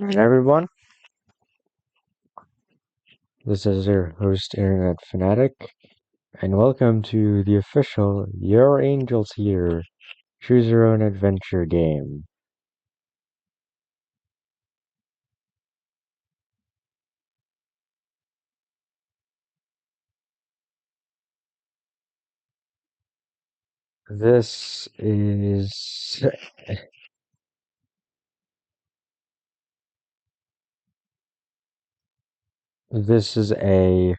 And everyone, this is your host, Internet Fanatic, and welcome to the official Your Angels Here Choose Your Own Adventure game. This is this is a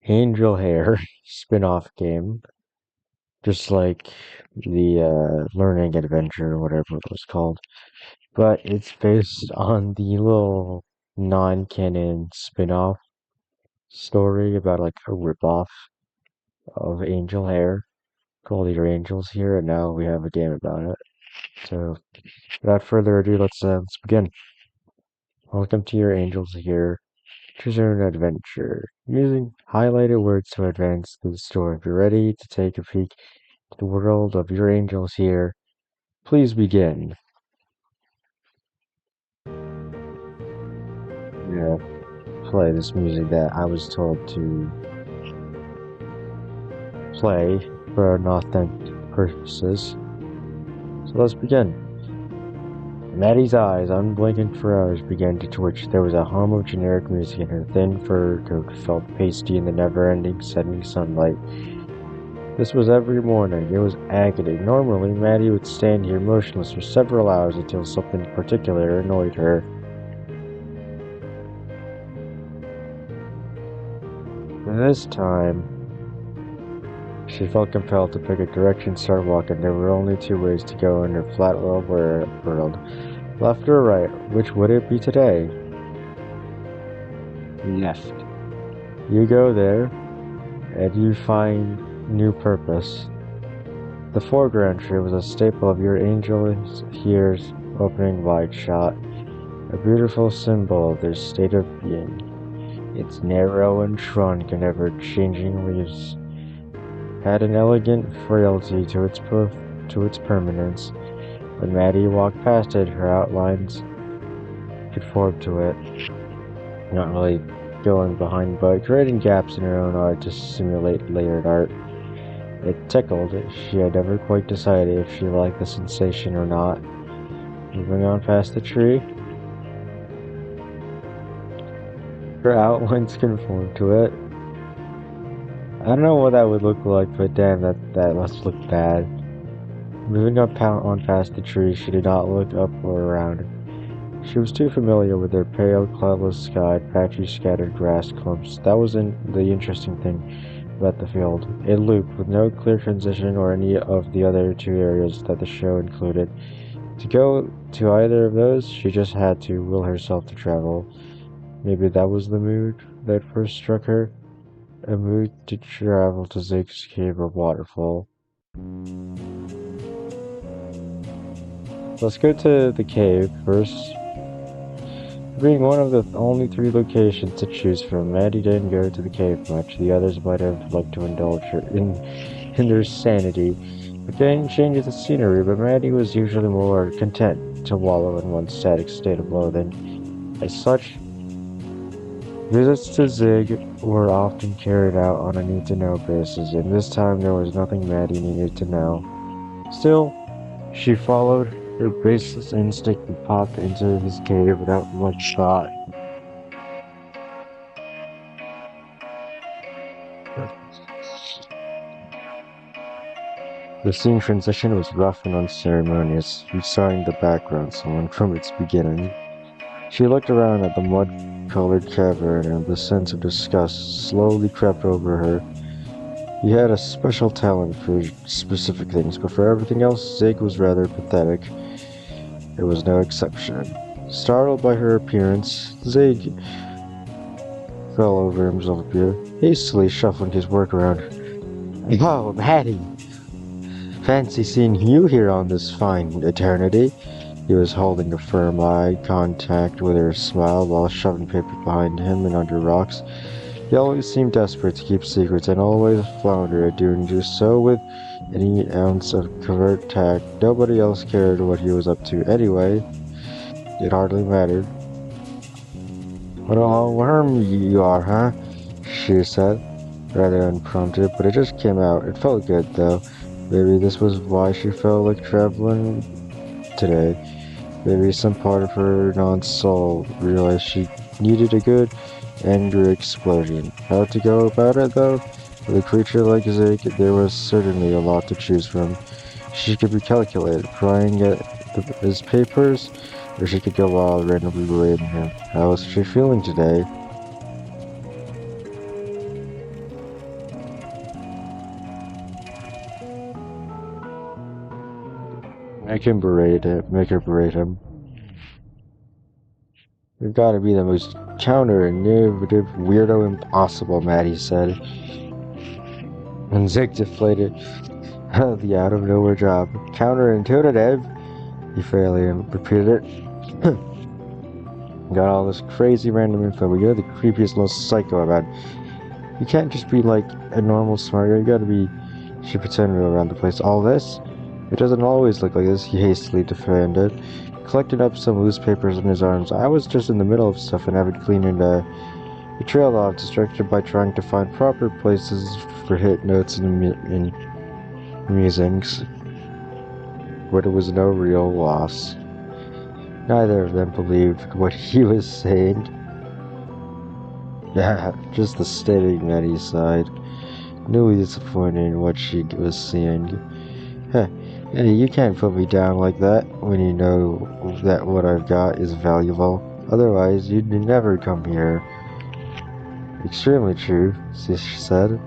Angel Hair spin-off game, just like the Learning Adventure or whatever it was called. But it's based on the little non-canon spin-off story about like a rip-off of Angel Hair called Your Angels Here, and now we have a game about it. So, without further ado, let's begin. Welcome to Your Angels Here. Choose your own adventure. Using highlighted words to advance through the story. If you're ready to take a peek to the world of Your Angels Here, please begin. Yeah, play this music that I was told to play for authentic purposes. So let's begin. Maddie's eyes, unblinking for hours, began to twitch. There was a hum of generic music, and her thin fur coat felt pasty in the never-ending setting sunlight. This was every morning. It was agony. Normally, Maddie would stand here motionless for several hours until something particular annoyed her. This time, she felt compelled to pick a direction and start walking. There were only two ways to go in her flat little world. Left or right? Which would it be today? Left. You go there, and you find new purpose. The foreground tree was a staple of Your Angels Here's opening wide shot, a beautiful symbol of their state of being. Its narrow and trunk and ever-changing leaves had an elegant frailty to its permanence. When Maddie walked past it, her outlines conformed to it, not really going behind, but creating gaps in her own art to simulate layered art. It tickled. She had never quite decided if she liked the sensation or not. Moving on past the tree, her outlines conformed to it. I don't know what that would look like, but damn, that must look bad. Moving on past the tree, she did not look up or around. She was too familiar with their pale, cloudless sky, patchy, scattered grass clumps. That wasn't the interesting thing about the field. It looped, with no clear transition or any of the other two areas that the show included. To go to either of those, she just had to will herself to travel. Maybe that was the mood that first struck her. A mood to travel to Zig's cave or waterfall. Let's go to the cave first. Being one of the only three locations to choose from, Maddie didn't go to the cave much. The others might have liked to indulge her in their sanity, but getting changes the scenery, but Maddie was usually more content to wallow in one static state of loathing. As such, visits to Zig were often carried out on a need-to-know basis, and this time there was nothing Maddie needed to know. Still, she followed her baseless instinct and popped into his cave without much thought. The scene transition was rough and unceremonious. You saw in the background someone from its beginning. She looked around at the mud-colored cavern, and the sense of disgust slowly crept over her. He had a special talent for specific things, but for everything else, Zig was rather pathetic. It was no exception. Startled by her appearance, Zig fell over himself a bit, hastily shuffling his work around. "Oh, Maddie! Fancy seeing you here on this fine eternity." He was holding a firm eye contact with her smile while shoving paper behind him and under rocks. He always seemed desperate to keep secrets and always floundered at doing just so with any ounce of covert tact. Nobody else cared what he was up to anyway. It hardly mattered. What a little worm you are, huh? She said, rather unprompted, but it just came out. It felt good, though. Maybe this was why she felt like traveling today. Maybe some part of her non-soul realized she needed a good, angry explosion. How to go about it, though? With a creature like Zeke, there was certainly a lot to choose from. She could be calculated, prying at his papers, or she could go wild, randomly berating him. How was she feeling today? Make her berate him. You've got to be the most counterintuitive weirdo impossible, Maddie said. And Zig deflated the out of nowhere job. Counterintuitive? He fairly repeated it. Got all this crazy random info, but you're the creepiest, most psycho about it. You can't just be like a normal smart guy, you gotta be. She pretended around the place. All this? It doesn't always look like this, he hastily defended, collecting up some loose papers in his arms. I was just in the middle of stuff and having cleaning he trailed off, distracted by trying to find proper places for hit notes and musings, but it was no real loss. Neither of them believed what he was saying. Yeah, just the stating that he sighed, newly disappointed in what she was seeing. Heh, hey, you can't put me down like that when you know that what I've got is valuable. Otherwise, you'd never come here. Extremely true, she said,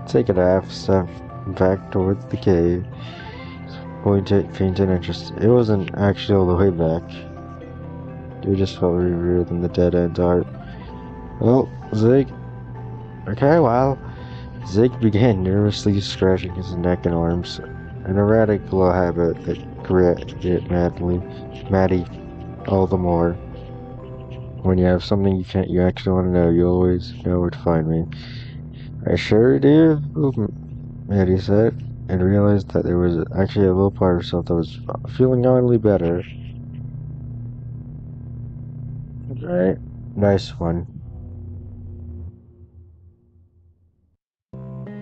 taking a half step back towards the cave, faint in interest. It wasn't actually all the way back. It just felt weirder than the dead-end art. Well, Zig. Okay, well. Zig began nervously scratching his neck and arms, an erratic glow habit that grated Maddie all the more. When you have something you actually want to know, you always know where to find me. I sure do, Maddie said, and realized that there was actually a little part of herself that was feeling oddly better. Right? Nice one.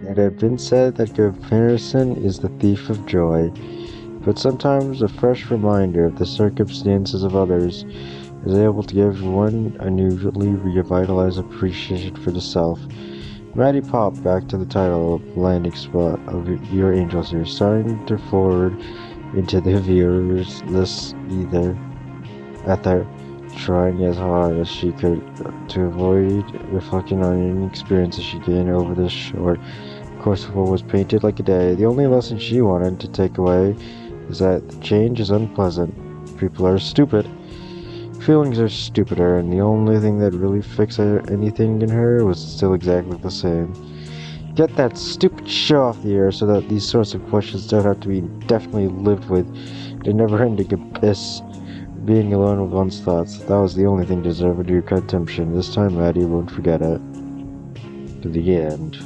It had been said that comparison is the thief of joy, but sometimes a fresh reminder of the circumstances of others is able to give one a newly revitalized appreciation for the self. Maddie popped back to the title of the landing spot of Your Angels here, starting to forward into the viewer's list ether, trying as hard as she could to avoid reflecting on any experiences she gained over this short course of what was painted like a day. The only lesson she wanted to take away is that change is unpleasant. People are stupid. Feelings are stupider, and the only thing that really fixed anything in her was still exactly the same. Get that stupid show off the air so that these sorts of questions don't have to be indefinitely lived with in a never-ending abyss. Being alone with one's thoughts, that was the only thing deserving your contemplation. This time Maddie won't forget it. To the end.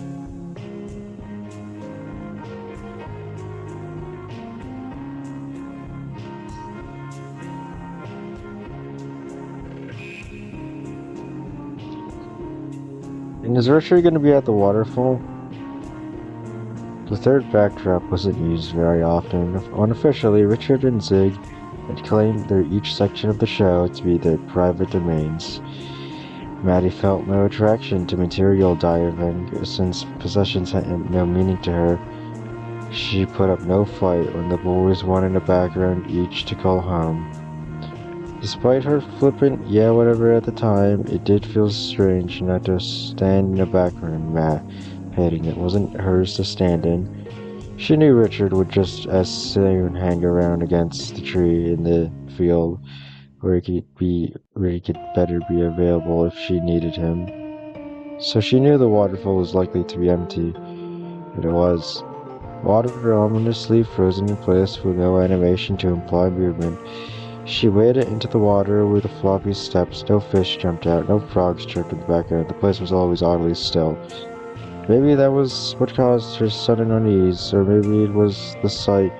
And is Richard going to be at the waterfall? The third backdrop wasn't used very often. Unofficially, Richard and Zig had claimed each section of the show to be their private domains. Maddie felt no attraction to material diving, since possessions had no meaning to her. She put up no fight when the boys wanted a background each to call home. Despite her flippant yeah whatever at the time, it did feel strange not to stand in a background padding that wasn't hers to stand in. She knew Richard would just as soon hang around against the tree in the field where he could better be available if she needed him. So she knew the waterfall was likely to be empty, but it was. Water ominously frozen in place with no animation to imply movement. She waded into the water with the floppy steps. No fish jumped out, no frogs chirped in the background. The place was always oddly still. Maybe that was what caused her sudden unease, or maybe it was the slight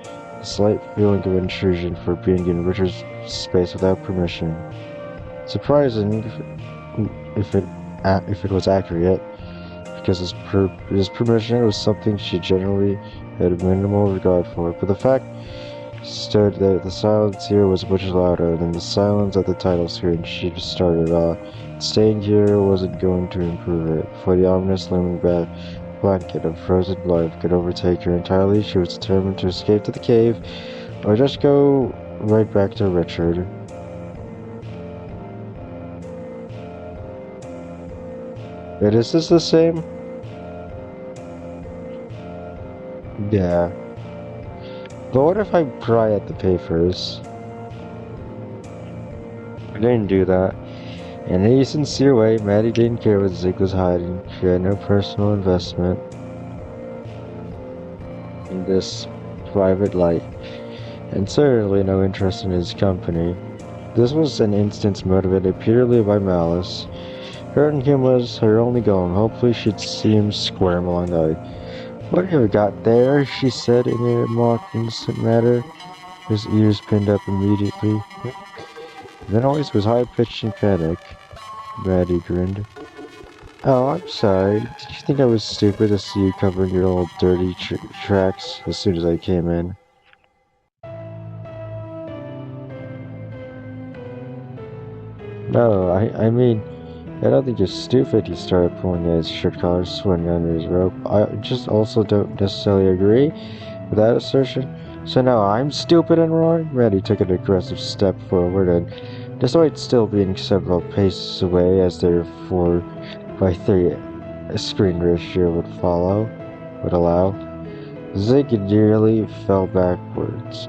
feeling of intrusion for being in Richard's space without permission. Surprising if it if it was accurate, because his permission was something she generally had minimal regard for. But the fact stood that the silence here was much louder than the silence at the title screen. She just started staying here wasn't going to improve it. For the ominous looming blanket of frozen life could overtake her entirely, she was determined to escape to the cave, or just go right back to Richard. And is this the same? Yeah. But what if I pry at the papers? I didn't do that. In a sincere way, Maddie didn't care what Zig was hiding. She had no personal investment in this private life, and certainly no interest in his company. This was an instance motivated purely by malice. Hurting him was her only goal, and hopefully she'd see him squirm along the way. "What have you got there?" she said in a mock instant manner, his ears pinned up immediately. The noise was high-pitched in panic. Maddie grinned. "Oh, I'm sorry. Did you think I was stupid to see you covering your old dirty tracks as soon as I came in?" "No, I mean, I don't think you're stupid." He started pulling at his shirt collar, swinging under his rope. "I just also don't necessarily agree with that assertion." "So now I'm stupid and wrong?" Maddie took an aggressive step forward, and despite still being several paces away as their 4:3 screen ratio would allow, Zig nearly fell backwards,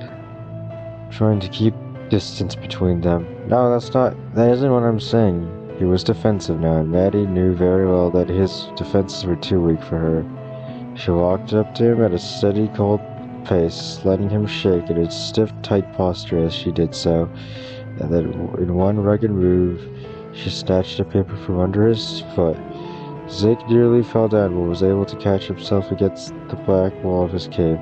trying to keep distance between them. "No, that isn't what I'm saying." He was defensive now, and Maddie knew very well that his defenses were too weak for her. She walked up to him at a steady, cold pace, letting him shake in his stiff, tight posture as she did so, and then in one rugged move, she snatched a paper from under his foot. Zig nearly fell down, but was able to catch himself against the black wall of his cave.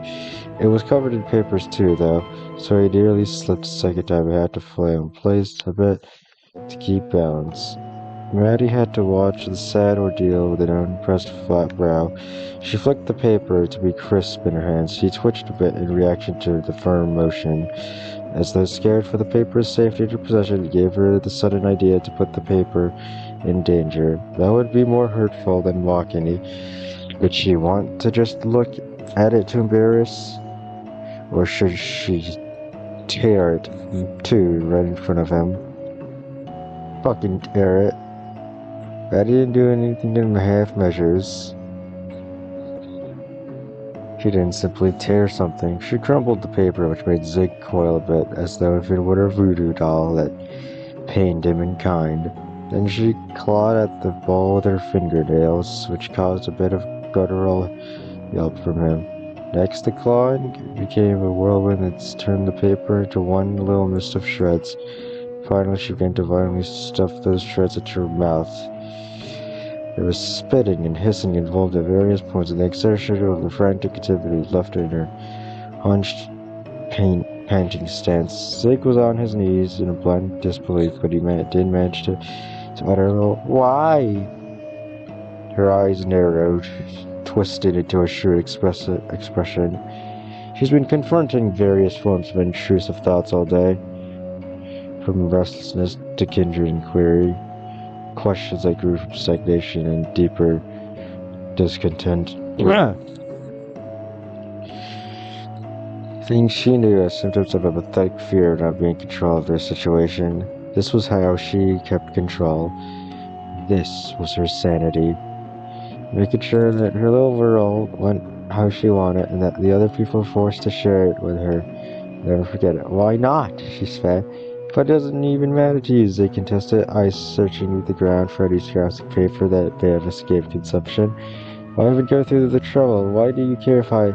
It was covered in papers too, though, so he nearly slipped a second time and had to flail in place a bit to keep balance. Maddie had to watch the sad ordeal with an unimpressed flat brow. She flicked the paper to be crisp in her hands. She twitched a bit in reaction to the firm motion, as though scared for the paper's safety in her possession. It gave her the sudden idea to put the paper in danger. That would be more hurtful than mocking. Did she want to just look at it to embarrass? Or should she tear it too right in front of him? Fucking tear it. I didn't do anything in half measures. She didn't simply tear something. She crumpled the paper, which made Zig coil a bit, as though if it were a voodoo doll that pained him in kind. Then she clawed at the ball with her fingernails, which caused a bit of guttural yelp from him. Next, the clawing became a whirlwind that turned the paper into one little mist of shreds. Finally, she began to violently stuff those shreds into her mouth. There was spitting and hissing involved at various points, and the exertion of the frantic activity left her in her hunched, panting stance. Zig was on his knees in a blank disbelief, but he did manage to utter a little "Why?" Her eyes narrowed, twisted into a shrewd expression. She's been confronting various forms of intrusive thoughts all day, from restlessness to kindred inquiry. Questions that grew from stagnation and deeper discontent. Things she knew as symptoms of a pathetic fear of not being in control of their situation. This was how she kept control. This was her sanity. Making sure that her little world went how she wanted and that the other people were forced to share it with her. Never forget it. "Why not?" she spat. "But it doesn't even matter to you," Zig contested, eyes searching the ground for any scraps of paper that may have escaped consumption. "Why even go through the trouble? Why do you care if I—"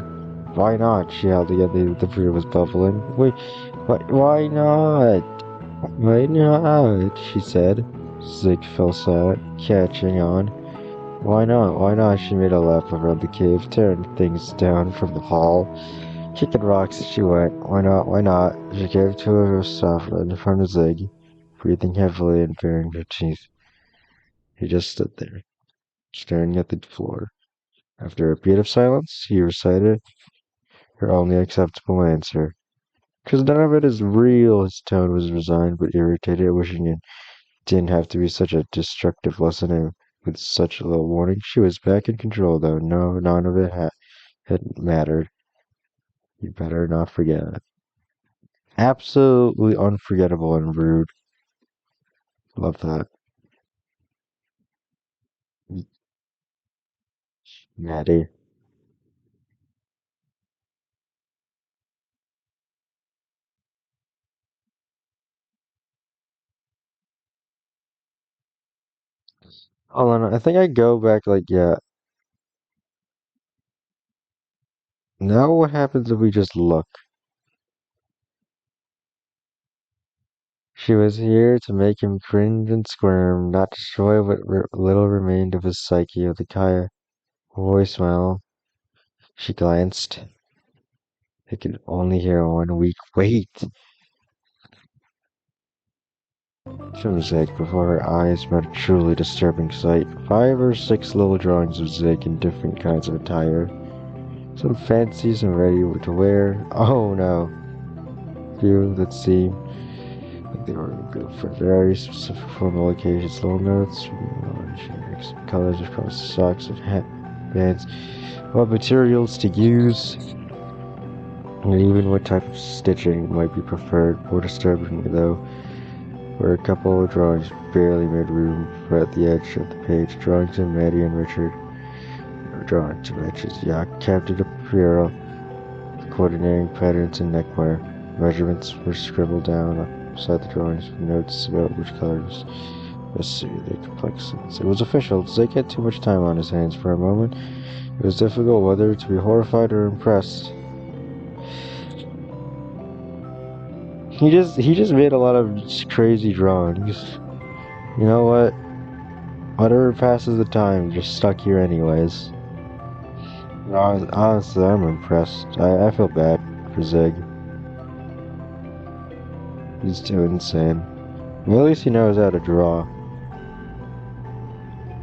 "Why not?" she held again. The brew was bubbling. "Wait, why not? Why not?" she said. Zig fell silent, catching on. "Why not? Why not?" She made a lap around the cave, tearing things down from the hall. Kicking rocks, she went. Why not? Why not? She gave to her softly in front of Zig, breathing heavily and baring her teeth. He just stood there, staring at the floor. After a beat of silence, he recited her only acceptable answer. "'Cause none of it is real." His tone was resigned but irritated, wishing it didn't have to be such a destructive lesson and with such a little warning. She was back in control, though. No, none of it had mattered. You better not forget it. Absolutely unforgettable and rude. Love that. Maddie. Hold on, I think I go back like, yeah. Now what happens if we just look? She was here to make him cringe and squirm, not destroy what little remained of his psyche of the Kaya voicemail. She glanced. They could only hear one weak wait from Zig before her eyes met a truly disturbing sight. 5 or 6 little drawings of Zig in different kinds of attire. Some fancy, some ready to wear. Oh no. Few that seemed like they were good for very specific formal occasions. Little notes, colors across socks and hat bands. What materials to use, and even what type of stitching might be preferred. More disturbing, though, were a couple of drawings barely made room for at the edge of the page. Drawings of Maddie and Richard. Drawing to match his yacht, Captain Apparel, coordinating patterns and neckwear. Measurements were scribbled down beside the drawings with notes about which colors best suited their complexions. It was official. Zeke had too much time on his hands for a moment. It was difficult whether to be horrified or impressed. He just made a lot of crazy drawings. You know what? Whatever passes the time, just stuck here anyways. Honestly, I'm impressed. I feel bad for Zig. He's too insane. Well, at least he knows how to draw.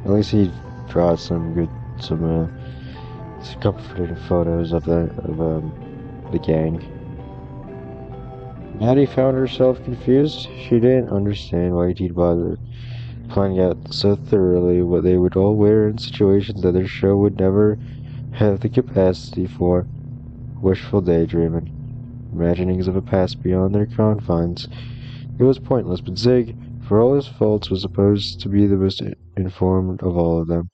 At least he draws some comforting photos of the gang. Maddie found herself confused. She didn't understand why he'd bother planning out so thoroughly what they would all wear in situations that their show would never have the capacity for. Wishful daydreaming, imaginings of a past beyond their confines. It was pointless, but Zig, for all his faults, was supposed to be the most informed of all of them.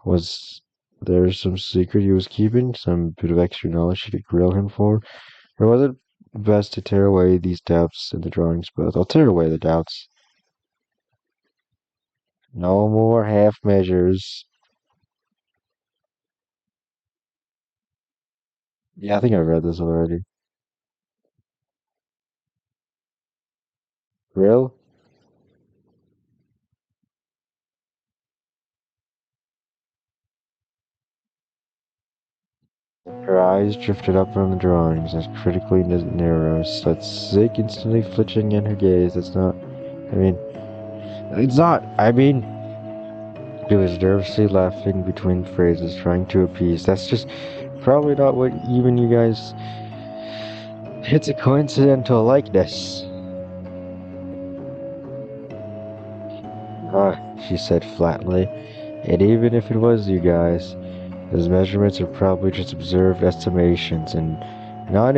Was there some secret he was keeping, some bit of extra knowledge she could grill him for? Or was it best to tear away these doubts in the drawings both? I'll tear away the doubts. No more half measures. Yeah, I think I read this already. Real? Her eyes drifted up from the drawings as critically narrow, that Zig instantly flinching in her gaze. I mean, it's not, I mean, he was nervously laughing between phrases, trying to appease. That's just probably not what even you guys. It's a coincidental likeness. Ah, she said flatly. And even if it was you guys, those measurements are probably just observed estimations and not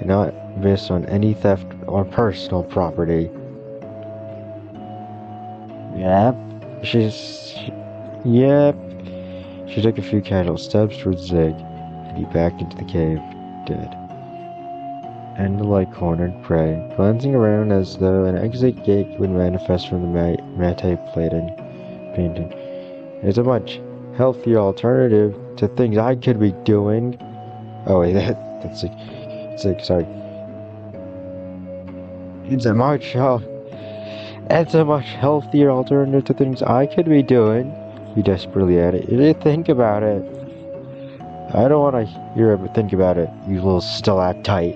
not based on any theft or personal property. Yep. Yep. She took a few casual steps towards Zig, and he backed into the cave, dead. And the light cornered prey, glancing around as though an exit gate would manifest from the matte painting. It's a much healthier alternative to things I could be doing. Oh wait, sorry. It's a much health. It's a much healthier alternative to things I could be doing. He desperately added. You didn't think about it. I don't want to hear or think about it, you little stalactite,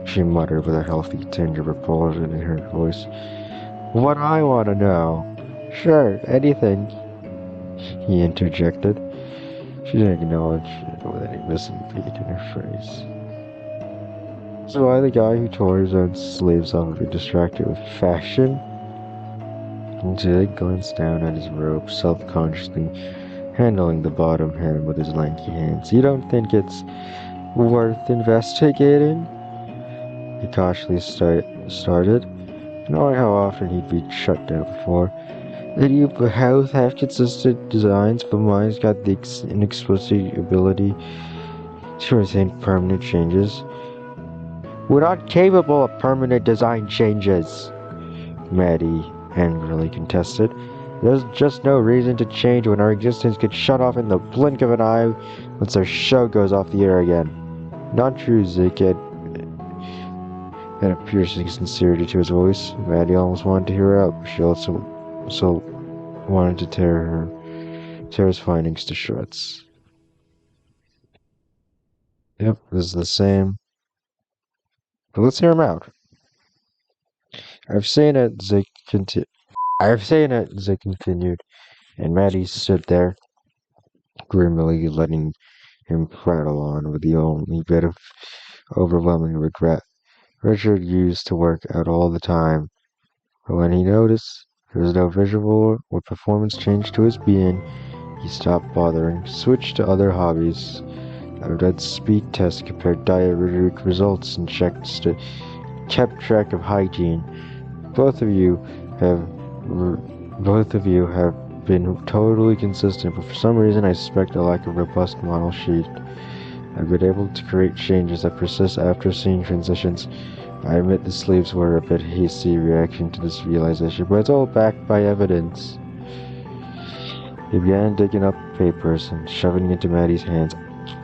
she muttered with a healthy tinge of repulsion in her voice. What I want to know. Sure, anything, he interjected. She didn't acknowledge it with any missing beat in her phrase. So I, the guy who tore his own sleeves off would be distracted with fashion? Jake glanced down at his robe, self-consciously handling the bottom hem with his lanky hands. You don't think it's worth investigating? He cautiously started, knowing how often he'd been shut down before. That you both have consistent designs, but mine's got the inexplicit ability to resist permanent changes. We're not capable of permanent design changes, Maddie angrily contested. There's just no reason to change when our existence gets shut off in the blink of an eye once our show goes off the air again. Not true, Zeke had a piercing sincerity to his voice. Maddie almost wanted to hear her out, but she also wanted to tear his findings to shreds. Yep, this is the same. But let's hear him out. I've seen it, Zeke continued, and Maddie stood there, grimly letting him prattle on with the only bit of overwhelming regret Richard used to work out all the time. But when he noticed there was no visual or performance change to his being, he stopped bothering, switched to other hobbies, read speed tests, compared diarrheic results, and kept track of hygiene. Both of you have been totally consistent, but for some reason I suspect a lack of robust model sheet. I've been able to create changes that persist after seeing transitions. I admit the sleeves were a bit hasty reaction to this realization, but it's all backed by evidence. He began digging up papers and shoving it into Maddie's hands.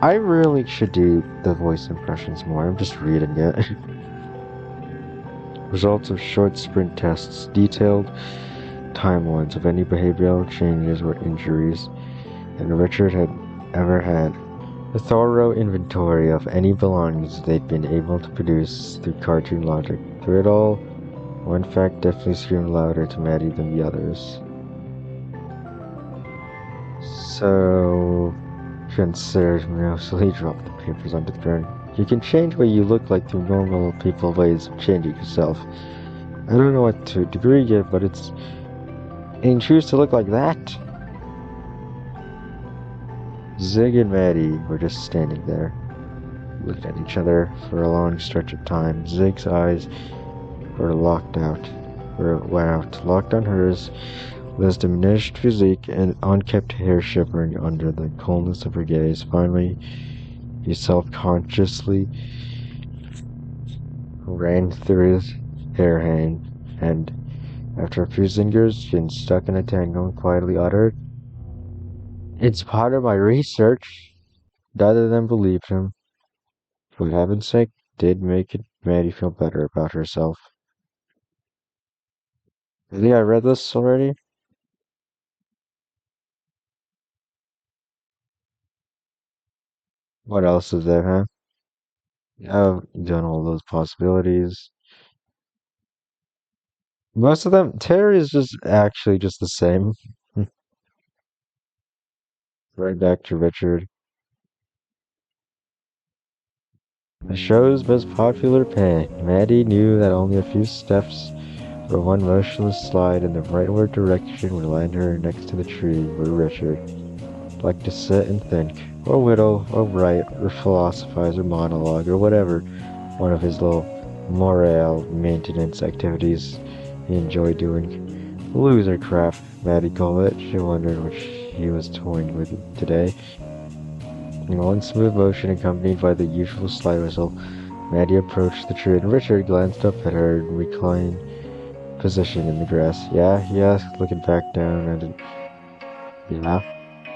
I really should do the voice impressions more. I'm just reading it. Results of short sprint tests, detailed timelines of any behavioral changes or injuries that Richard had ever had. A thorough inventory of any belongings they'd been able to produce through cartoon logic. Through it all, one fact definitely screamed louder to Maddie than the others. So, considered mostly dropped the papers onto the ground. You can change what you look like through normal people ways of changing yourself. I don't know what to degree yet, but and choose to look like that. Zig and Maddie were just standing there, looking at each other for a long stretch of time. Zig's eyes were locked on hers, with his diminished physique and unkempt hair shivering under the coldness of her gaze. Finally, he self-consciously ran through his hair hand, and after a few fingers getting stuck in a tangle, quietly uttered, "It's part of my research." Neither of them believed him. For heaven's sake, did make Maddie feel better about herself. I think I read this already. What else is there, huh? I've done all those possibilities. Most of them, Terry is just actually just the same. Right back to Richard. The show's most popular pet, Maddie knew that only a few steps or one motionless slide in the rightward direction would land her next to the tree where Richard liked to sit and think, or whittle, or write, or philosophize, or monologue, or whatever one of his little morale maintenance activities he enjoyed doing. Loser crap, Maddie called it. She wondered what he was toying with today. In one smooth motion accompanied by the usual slide whistle, Maddie approached the tree and Richard glanced up at her in reclined position in the grass. Yeah, he asked, looking back down at it. Yeah,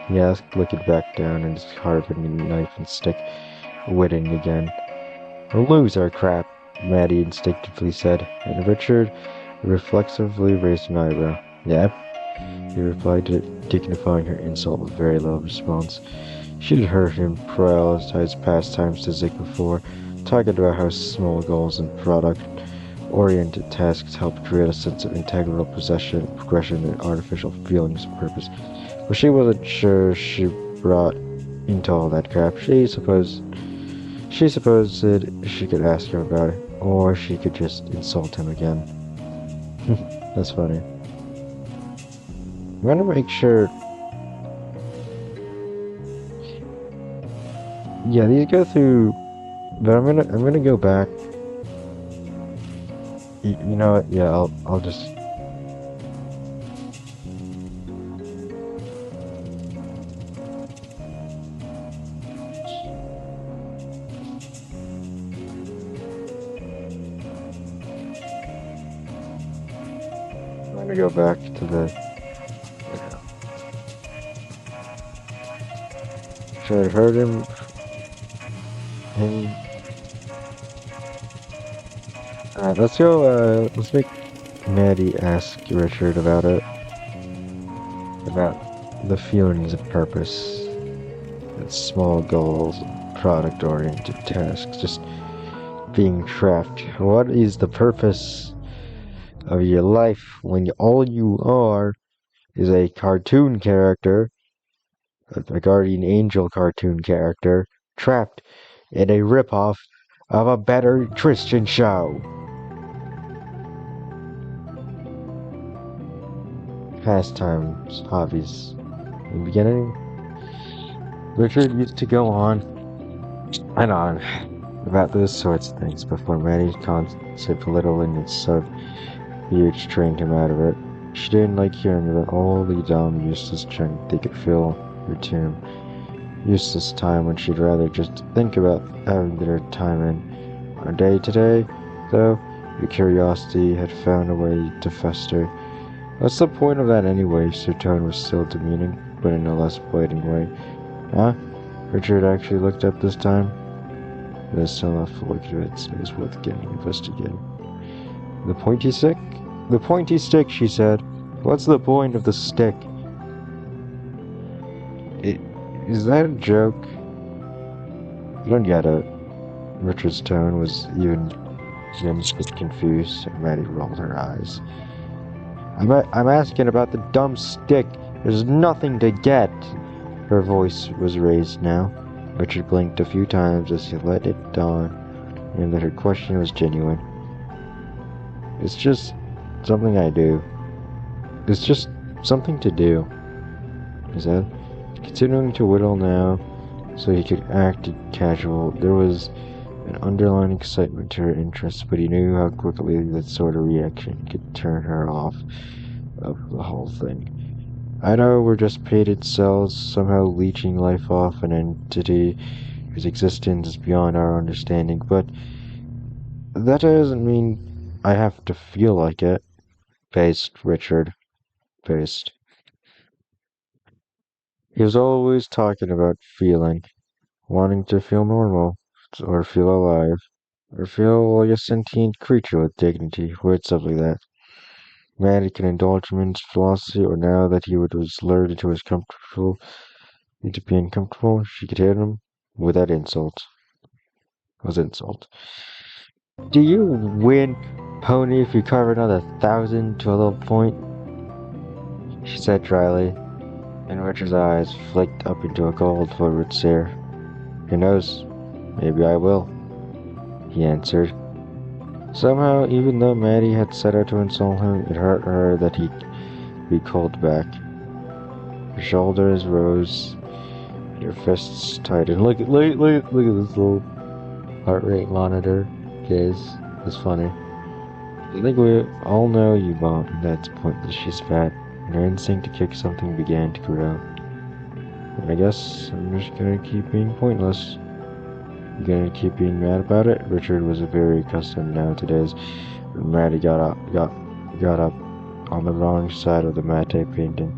he asked, looking back down at his carving knife and stick, witting again. A loser crap, Maddie instinctively said, and Richard reflexively raised an eyebrow. Yeah, he replied, dignifying her insult with very low response. She'd heard him prioritize pastimes to Zig before, talking about how small goals and product-oriented tasks help create a sense of integral possession, progression, and artificial feelings of purpose. But she wasn't sure she brought into all that crap. She supposed she could ask him about it, or she could just insult him again. That's funny. I'm gonna make sure. Yeah, these go through, but I'm gonna go back. You know what? Yeah, I'll just. I'm gonna go back to the. Should I heard him. Alright, let's go. Let's make Maddie ask Richard about the feelings of purpose, and small goals, and product-oriented tasks. Just being trapped. What is the purpose of your life when all you are is a cartoon character, a guardian angel cartoon character, trapped in a ripoff of a better Christian show? Pastimes, hobbies. In the beginning, Richard used to go on and on about those sorts of things before many concept little limits of huge trained him out of it. She didn't like hearing about all the dumb, useless junk they could fill her tomb. Useless time when she'd rather just think about having their time in. On a day today, though, her curiosity had found a way to fester. What's the point of that anyway? Her tone was still demeaning, but in a less biting way. Huh? Richard actually looked up this time. It was still not fully convinced it was worth getting investigated. The pointy stick? The pointy stick, she said. What's the point of the stick? Is that a joke? I don't get it. Richard's tone was even a bit confused, and Maddie rolled her eyes. I'm asking about the dumb stick. There's nothing to get. Her voice was raised now. Richard blinked a few times as he let it dawn and that her question was genuine. It's just something I do. It's just something to do, he said, continuing to whittle now so he could act casual. There was an underlying excitement to her interest, but he knew how quickly that sort of reaction could turn her off of the whole thing. I know we're just painted cells, somehow leeching life off an entity whose existence is beyond our understanding, but that doesn't mean I have to feel like it. Based, Richard. Based. He was always talking about feeling, wanting to feel normal, or feel alive, or feel like a sentient creature with dignity, weird stuff like that. Maddie can indulge him in his philosophy, or now that he was lured into being comfortable, she could hit him with that insult. Was insult. Do you win, Pony, if you cover another 1,000 to a little point? She said dryly, and Richard's eyes flicked up into a cold, forward stare. Who knows? Maybe I will, he answered. Somehow, even though Maddie had set out to insult him, it hurt her that he'd be called back. Her shoulders rose, and her fists tightened. Look at this little heart rate monitor. It's funny. I think we all know you won't, and that's pointless. She's fat, and her instinct to kick something began to grow. And I guess I'm just gonna keep being pointless. You gonna keep being mad about it? Richard was very accustomed now to days when Maddie got up on the wrong side of the matte painting,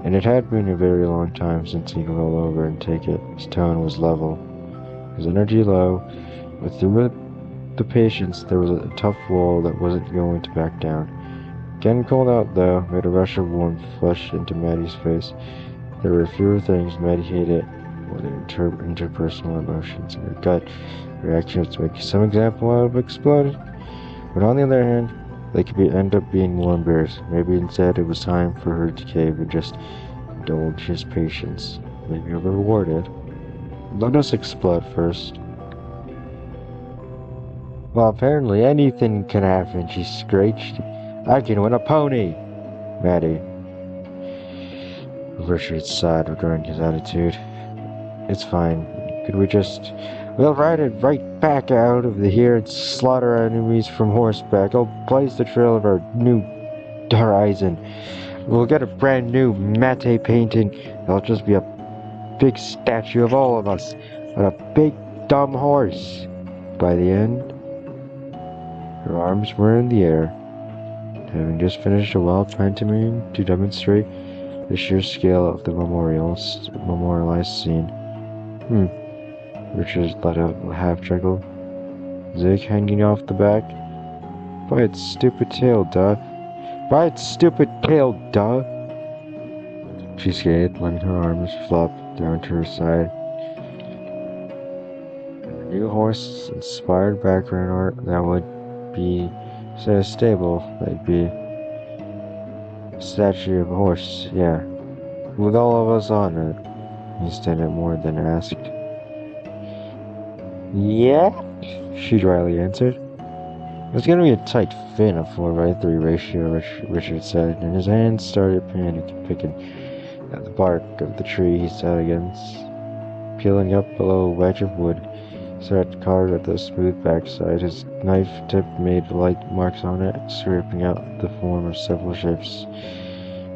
and it had been a very long time since he'd roll over and take it. His tone was level, his energy low, but through the patience there was a tough wall that wasn't going to back down. Getting cold out, though, made a rush of warm flush into Maddie's face. There were fewer things Maddie hated more with interpersonal emotions, and her gut reaction was to make some example out of exploding. But on the other hand, they could end up being more embarrassed. Maybe instead it was time for her to cave and just indulge his patience. Maybe he'll be rewarded. Let us explode first. Well, apparently anything can happen, she screeched. I can win a pony! Maddie. Richard sighed regarding his attitude. It's fine. Could we just... We'll ride it right back out of here and slaughter our enemies from horseback. I'll blaze the trail of our new horizon. We'll get a brand new matte painting. It'll just be a big statue of all of us on a big dumb horse. By the end, her arms were in the air, having just finished a wild pantomime to demonstrate the sheer scale of the memorialized scene. Richard let out a half-chuckle. Zig hanging off the back. By its stupid tail, duh. By its stupid tail, duh! She skated, letting her arms flop down to her side. A new horse-inspired background art that would be, instead of stable, that'd be a statue of a horse, yeah. With all of us on it. He stated more than asked. Yeah? She dryly answered. It's gonna be a tight fit in a 4:3 ratio, Richard said, and his hands started picking at the bark of the tree he sat against. Peeling up below a wedge of wood, sat carved at the smooth backside. His knife tip made light marks on it, scraping out the form of several shapes.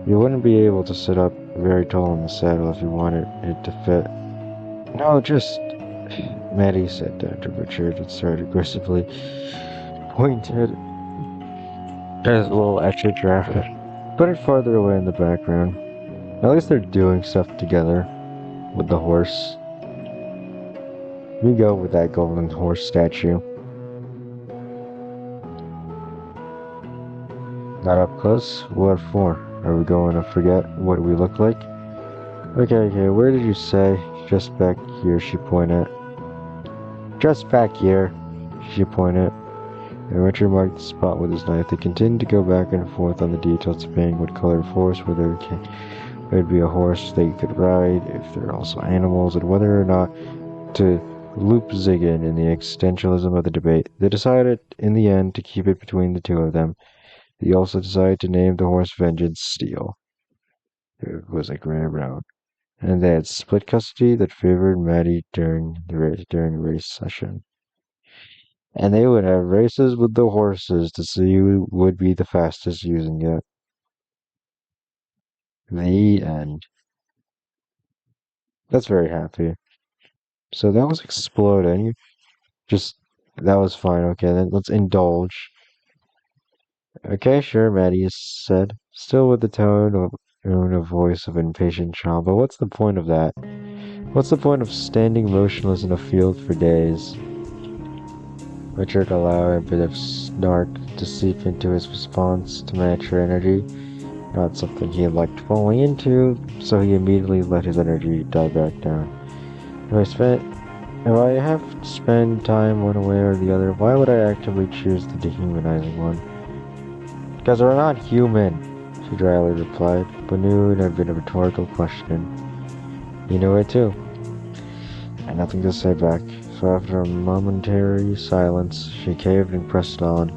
You wouldn't be able to sit up very tall in the saddle if you wanted it to fit. No, just... Maddie sat down to Richard and started aggressively pointed as a little etched draft. Put it farther away in the background. At least they're doing stuff together with the horse. We go with that golden horse statue. Not up close? What for? Are we going to forget what we look like? Okay, where did you say? Just back here, she pointed. Just back here, she pointed. And Richard marked the spot with his knife. They continued to go back and forth on the details, debating what colored horse, whether it'd be a horse they could ride, if they're also animals, and whether or not to loop Zig in the existentialism of the debate. They decided, in the end, to keep it between the two of them. They also decided to name the horse Vengeance Steel. It was a gray brown. And they had split custody that favored Maddie during the race session. And they would have races with the horses to see who would be the fastest using it. The end. That's very happy. So that was exploding. That was fine. Okay, then let's indulge. Okay, sure, Maddie said, still with the tone of voice of impatient child. But what's the point of that? What's the point of standing motionless in a field for days? Richard allowed a bit of snark to seep into his response to match her energy. Not something he liked falling into, so he immediately let his energy die back down. If I have to spend time one way or the other, why would I actively choose the dehumanizing one? Because we're not human, she dryly replied, but knew it had been a rhetorical question. You knew it too. I had nothing to say back, so after a momentary silence, she caved and pressed on.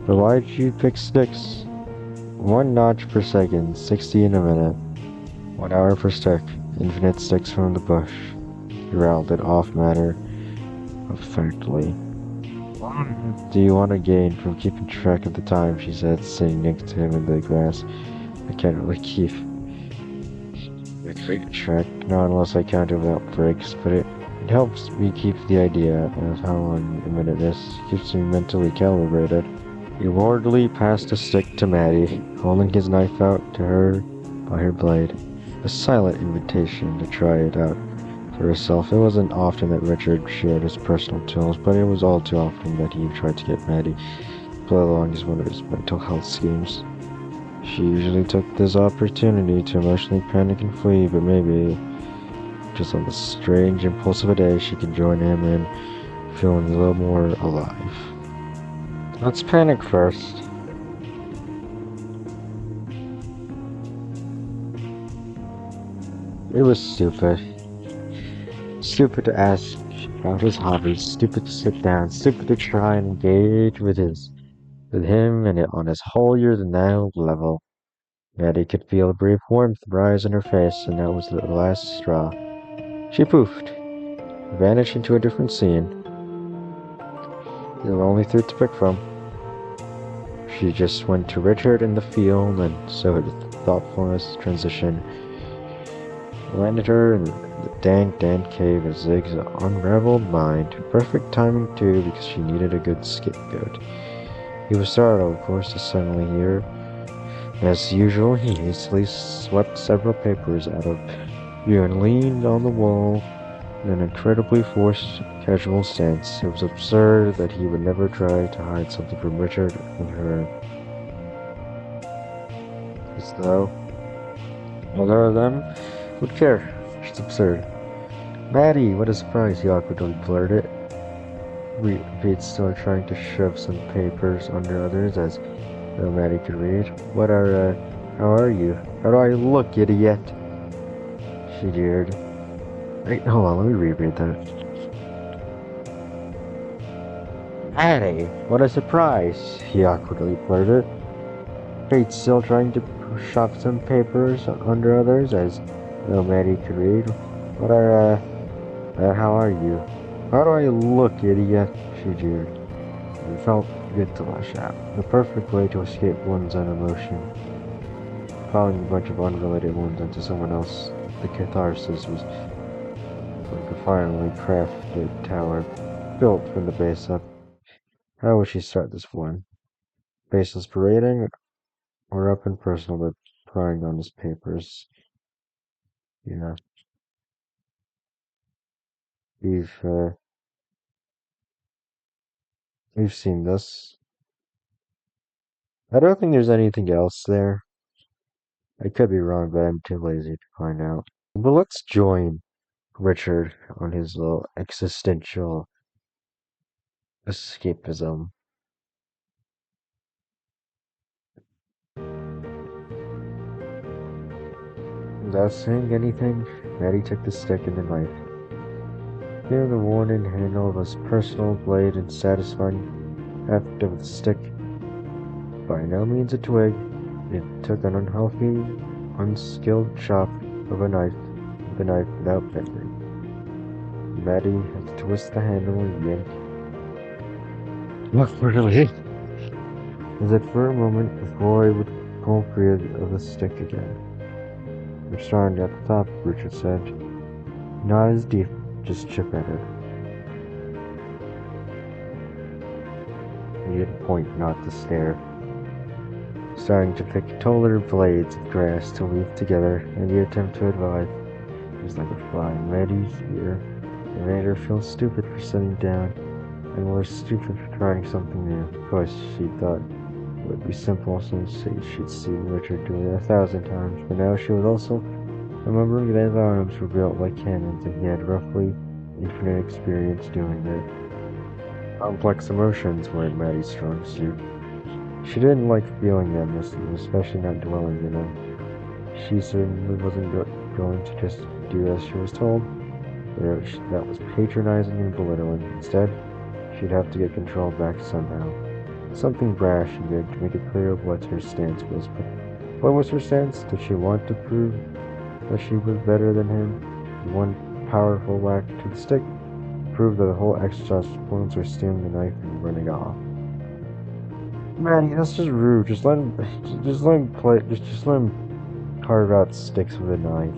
But why'd you pick sticks? 1 notch per second, 60 in a minute. 1 hour per stick, infinite sticks from the bush. He growled it off matter of factly. What do you want to gain from keeping track of the time, she said, sitting next to him in the grass. I can't really keep track, not unless I count it without breaks, but it helps me keep the idea of how long a minute is. Keeps me mentally calibrated. He worriedly passed a stick to Maddie, holding his knife out to her by her blade. A silent invitation to try it out for herself. It wasn't often that Richard shared his personal tools, but it was all too often that he tried to get Maddie to play along as one of his mental health schemes. She usually took this opportunity to emotionally panic and flee, but maybe just on the strange impulse of a day, she can join him in feeling a little more alive. Let's panic first. It was stupid. Stupid to ask about his hobbies, stupid to sit down, stupid to try and engage with him and on his holier than thou level. Maddie could feel a brief warmth rise in her face, and that was the last straw. She poofed, vanished into a different scene. There were only three to pick from. She just went to Richard in the field, and so her thoughtfulness transition landed her in the dank cave of Zig's unraveled mind. Perfect timing, too, because she needed a good scapegoat. He was startled, of course, to suddenly hear. As usual, he hastily swept several papers out of view and leaned on the wall in an incredibly forced, casual stance. It was absurd that he would never try to hide something from Richard and her. As though either of them would care. It's absurd. Maddie, what a surprise, he awkwardly blurted. Repeat, still trying to shove some papers under others as though Maddie could read. How are you? How do I look, idiot? She jeered. Wait, hold on, let me reread that. Maddie, what a surprise, he awkwardly blurted. Fate still trying to shove some papers under others as though Maddie could read. How are you? How do I look, idiot? She jeered. It felt good to lash out. The perfect way to escape one's own emotion. Filing a bunch of unrelated ones onto someone else, the catharsis was like a finely crafted tower, built from the base up. How would she start this one? Baseless parading, or up and personal by prying on his papers? Yeah, we've uh, we've seen this. I don't think there's anything else there. I could be wrong, but I'm too lazy to find out. But let's join Richard on his little existential escapism. Without saying anything, Maddie took the stick and the knife. Here the worn-in handle of his personal blade and satisfying heft of the stick. By no means a twig, it took an unhealthy, unskilled chop of a knife with a knife without bending. Maddie had to twist the handle and yank. Not really. As if for a moment before he would pull free of the stick again. We're starting at the top, Richard said. Not as deep, just chip at it. He had to point, not to stare. Starting to pick taller blades of grass to weave together in the attempt to advise. It was like a fly in Maddie's ear. It made her feel stupid for sitting down, and more stupid for trying something new. Of course, she thought it would be simple since she'd seen Richard do it 1,000 times, but now she was also remembering that his arms were built like cannons and he had roughly infinite experience doing it. Complex emotions weren't Maddie's strong suit. She didn't like feeling them, especially not dwelling in them. She certainly wasn't going to just do as she was told. That was patronizing and belittling. Instead, she'd have to get control back somehow. Something brash and big to make it clear what her stance was. But what was her stance? Did she want to prove that she was better than him? One powerful whack to the stick proved that the whole exercise points were stealing the knife and running off. Manny, that's just rude. Just let him play. Just let him carve out sticks with a knife.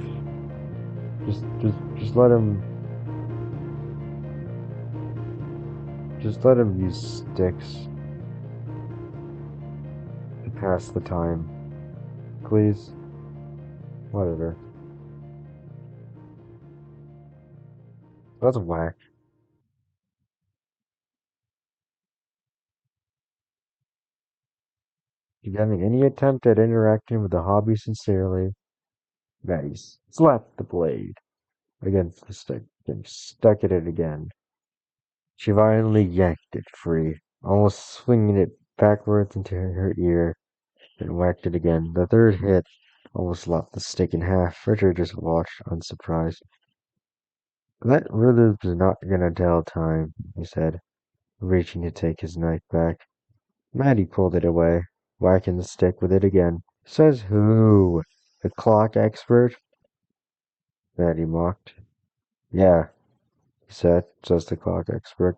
Just let him. Just let him use sticks to pass the time, please. Whatever. That's whack. Having any attempt at interacting with the hobby sincerely, Maddie slapped the blade. against the stick, and stuck at it again. She violently yanked it free, almost swinging it backwards into her ear, then whacked it again. The third hit almost lopped the stick in half. Richard just watched, unsurprised. That really was not gonna tell time, he said, reaching to take his knife back. Maddie pulled it away, whacking the stick with it again. Says who? The clock expert? Maddie mocked. Yeah, he said, says the clock expert.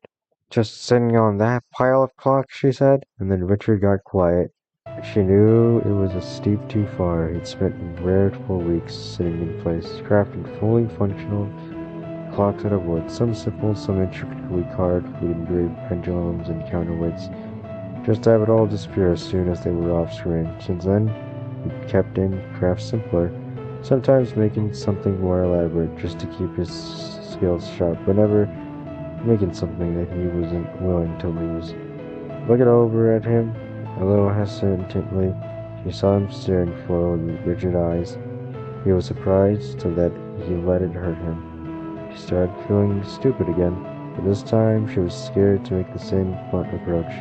Just sitting on that pile of clocks, she said, and then Richard got quiet. She knew it was a step too far. He'd spent veritable weeks sitting in place, crafting fully functional clocks out of wood, some simple, some intricately carved with engraved pendulums and counterweights, just to have it all disappear as soon as they were off screen. Since then, he'd kept in crafts simpler, sometimes making something more elaborate just to keep his skills sharp, but never making something that he wasn't willing to lose. Looking over at him, a little hesitantly, she saw him staring forward with rigid eyes. He was surprised that he let it hurt him. She started feeling stupid again, but this time she was scared to make the same blunt approach.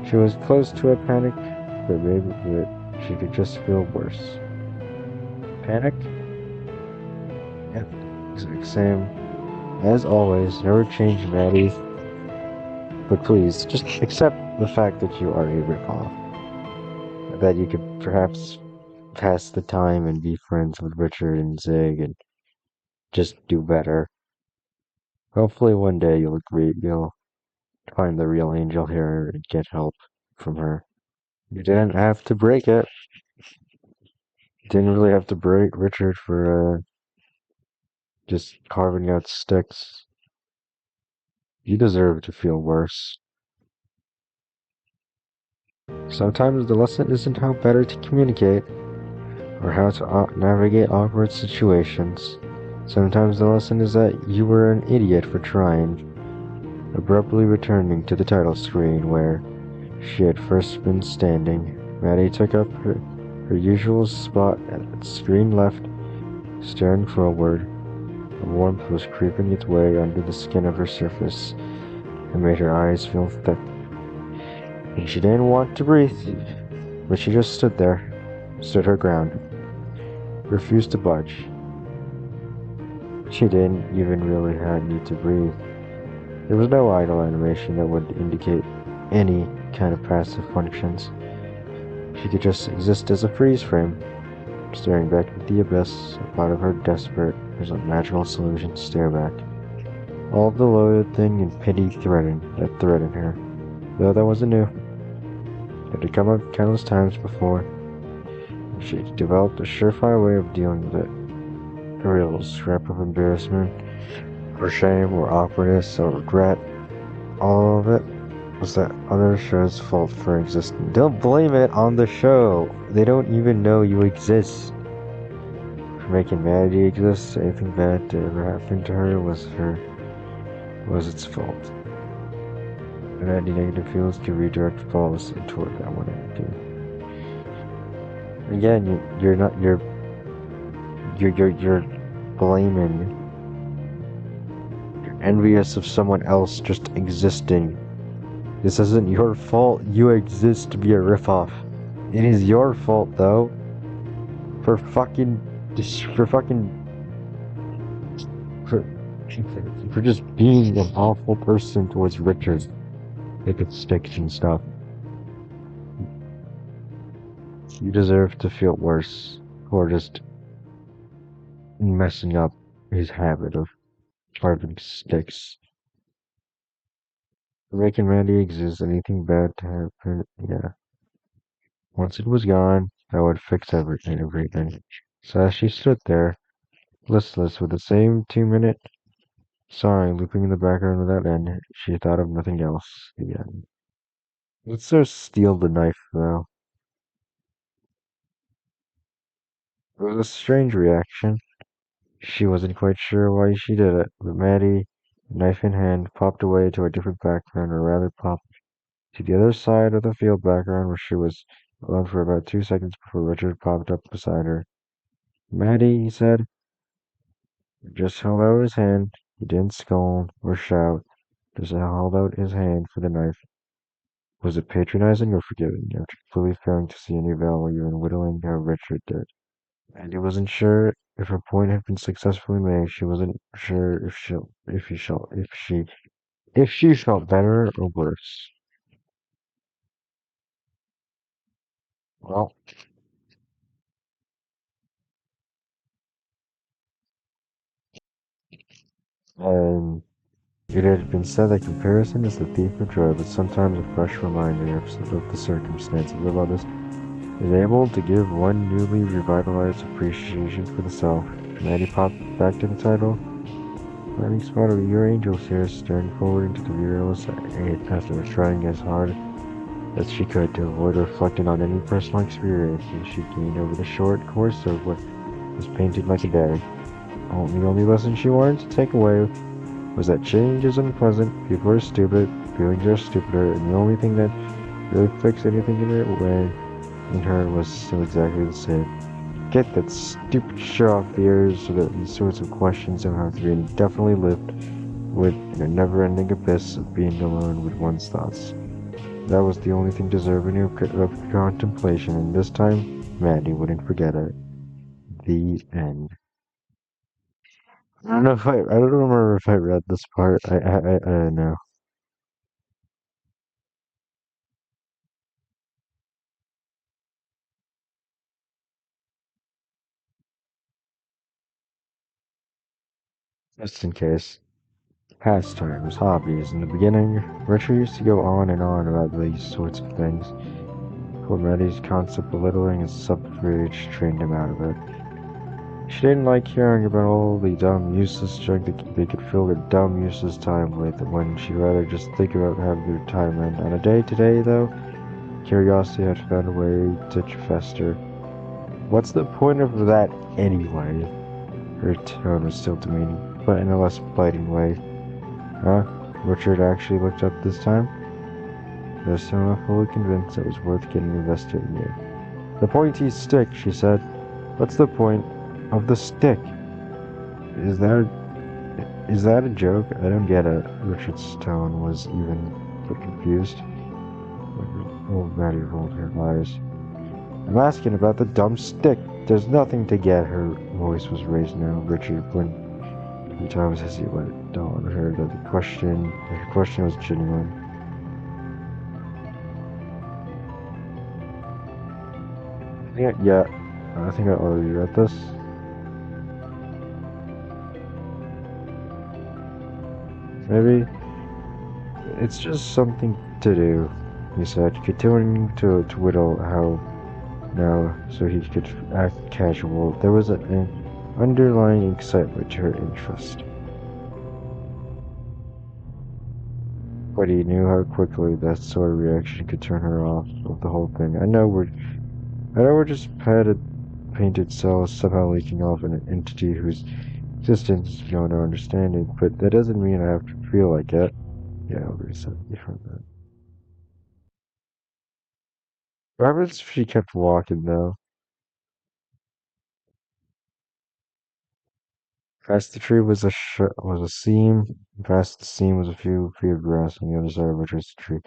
She was close to a panic, but maybe she could just feel worse. Panic? Yep, Sam. As always, never change Maddie, but please, just accept the fact that you are a ripoff. That you could perhaps pass the time and be friends with Richard and Zig and just do better. Hopefully one day you'll find the real Angel here and get help from her. You didn't have to break it. You didn't really have to break Richard for just carving out sticks. You deserve to feel worse. Sometimes the lesson isn't how better to communicate or how to navigate awkward situations. Sometimes the lesson is that you were an idiot for trying. Abruptly returning to the title screen where she had first been standing, Maddie took up her usual spot at the screen left, staring forward. A warmth was creeping its way under the skin of her surface and made her eyes feel thick. And she didn't want to breathe, but she just stood her ground, refused to budge. She didn't even really need to breathe. There was no idle animation that would indicate any kind of passive functions. She could just exist as a freeze frame, staring back at the abyss, a part of her desperate as a magical solution to stare back. All of the loathing and pity threatened her, though that wasn't new. It had come up countless times before. She had developed a surefire way of dealing with it. A real scrap of embarrassment, or shame, or awkwardness, or regret. All of it was that other show's fault for existing. Don't blame it on the show. They don't even know you exist. For making Maddie exist, anything bad to ever happen to her was its fault. And any negative feelings can redirect flawlessly toward that one entity. Again, you're blaming. You're envious of someone else just existing. This isn't your fault. You exist to be a ripoff. It is your fault though. For fucking for for just being an awful person towards Richard. They could sticks and stuff. You deserve to feel worse for just messing up his habit of carving sticks. For making Randy exist, anything bad to happen, yeah. Once it was gone, that would fix everything. So as she stood there, listless with the same 2-minute song looping in the background without end, she thought of nothing else again. Let's just steal the knife, though. It was a strange reaction. She wasn't quite sure why she did it, but Maddie, knife in hand, popped away to a different background, or rather popped to the other side of the field background where she was alone for about 2 seconds before Richard popped up beside her. Maddie, he said. He just held out his hand. He didn't scold or shout, just held out his hand for the knife. Was it patronizing or forgiving, after completely failing to see any value in whittling how Richard did? And he wasn't sure if her point had been successfully made. She wasn't sure if she felt better or worse. Well, um, it had been said that comparison is the thief of joy, but sometimes a fresh reminder of the circumstances of others is able to give one newly revitalized appreciation for the self. Maddie popped back to the title. Finding spotted your angels here, staring forward into the rearless after trying as hard as she could to avoid reflecting on any personal experiences she gained over the short course of what was painted like a day. The only lesson she wanted to take away was that change is unpleasant, people are stupid, feelings are stupider, and the only thing that really fixed anything in her way in her was still exactly the same. Get that stupid shit off the air so that these sorts of questions don't have to be indefinitely lived with in a never-ending abyss of being alone with one's thoughts. That was the only thing deserving of contemplation, and this time, Maddie wouldn't forget it. The end. I don't remember if I read this part. I don't know. Just in case. Pastimes, hobbies. In the beginning, Richard used to go on and on about these sorts of things. Maddie's constant belittling and subterfuge trained him out of it. She didn't like hearing about all the dumb, useless junk that they could fill their dumb, useless time with when she'd rather just think about having their time end. On a day-to-day, though, curiosity had found a way to fester. What's the point of that anyway? Her tone was still demeaning, but in a less biting way. Huh? Richard actually looked up this time. Though still not fully convinced it was worth getting invested in you. The pointy stick, she said. What's the point of the stick? Is that is that a joke? I don't get it. Richard's tone was even but confused. Old Maddie rolled her eyes. I'm asking about the dumb stick. There's nothing to get. Her voice was raised now. Richard blinked 3 times as he let it dawn on her that her question was genuine. Yeah, I think I already read this. Maybe it's just something to do, he said, continuing to whittle how now so he could act casual. There was an underlying excitement to her interest, but he knew how quickly that sort of reaction could turn her off of the whole thing. I know we're just painted cells somehow leaking off an entity whose existence is beyond our understanding, but that doesn't mean I have to feel like it. Yeah, I already said you heard that. What happens if she kept walking though? Past the tree was a seam. Past the seam was a few feet of grass on the other side of Richard's tree.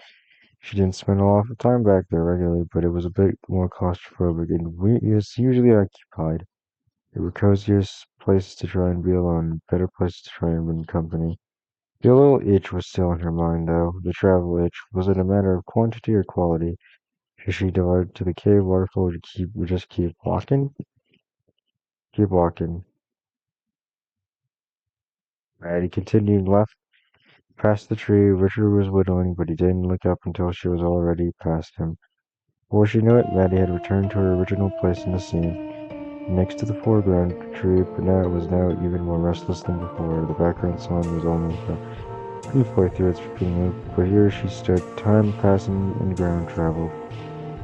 She didn't spend a lot of time back there regularly, but it was a bit more claustrophobic, and it was usually occupied. There were cozier places to try and be alone, better places to try and win company. The little itch was still in her mind, though. The travel itch. Was it a matter of quantity or quality? Should she divide to the cave waterfall or just keep walking? Keep walking. Maddie continued left past the tree. Richard was whittling, but he didn't look up until she was already past him. Before she knew it, Maddie had returned to her original place in the scene, next to the foreground tree, but now it was now even more restless than before. The background sun was almost halfway through its repeating loop, but here she stood, time passing and ground travel.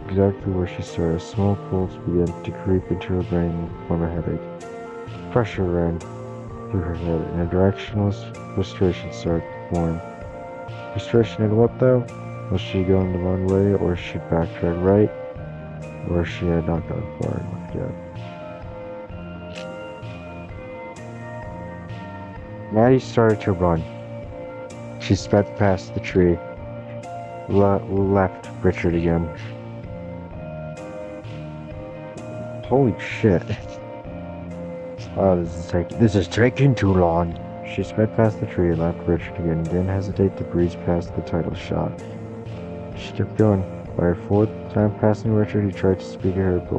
Exactly where she stood, a small pulse began to creep into her brain and form a headache. Pressure ran through her head, and a directionless frustration started to form. Frustration at what though? Was she going the wrong way, or she backtracked right, or she had not gone far enough yet? Maddie started to run. She sped past the tree, left Richard again. Holy shit. Oh, this is taking too long. She sped past the tree, left Richard again, didn't hesitate to breeze past the title shot. She kept going. By her fourth time passing Richard, he tried to speak to her, but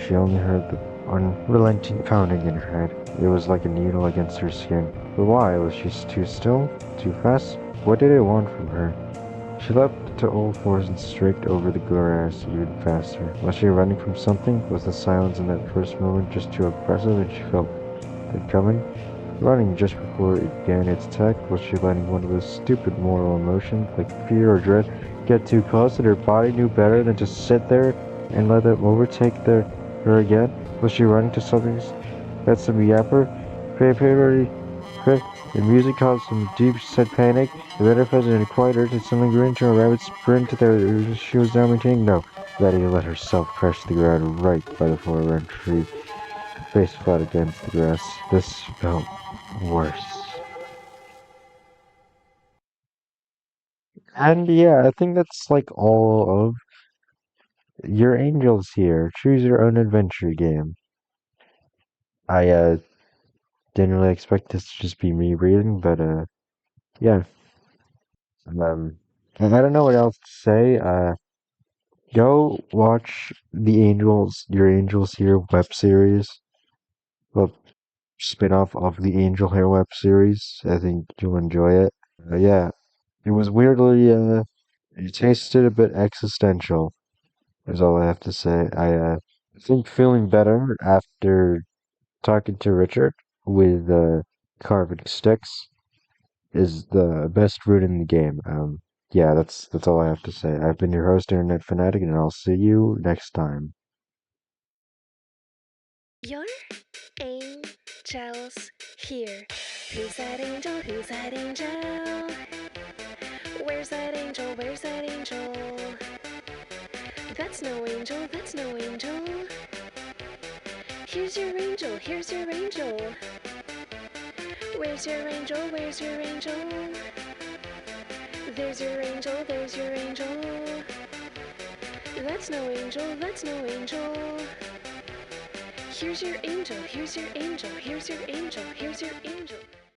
she only heard the unrelenting pounding in her head. It was like a needle against her skin. But why? Was she too still? Too fast? What did it want from her? She leapt to all fours and streaked over the grass even faster. Was she running from something? Was the silence in that first moment just too oppressive and she felt it coming? Running just before it began its attack, was she letting one of those stupid moral emotions, like fear or dread, get too close that her body knew better than to sit there and let them overtake her again? Was she running to something that's some yapper? Papery, the music caused some deep-set panic. The butterflies in a quiet urge had suddenly grew into a rapid sprint to their she was now maintaining. No, Betty let herself crash to the ground right by the foreground tree, face flat against the grass. This felt worse. And yeah, I think that's like all of your angels here. Choose your own adventure game. I didn't really expect this to just be me reading, but yeah. Um and I don't know what else to say. Go watch the Angels Your Angels Here web series. Well, spin-off of the Angel Hair web series. I think you'll enjoy it. Yeah, it was weirdly it tasted a bit existential, is all I have to say. I think feeling better after talking to Richard with carving sticks is the best route in the game. Yeah, that's all I have to say. I've been your host, Internet Fanatic, and I'll see you next time. Your angels here. Who's that angel? Who's that angel? Where's that angel? Where's that angel? That's no angel, that's no angel. Here's your angel, here's your angel. Where's your angel? Where's your angel? There's your angel, there's your angel. That's no angel, that's no angel. Here's your angel, here's your angel, here's your angel, here's your angel.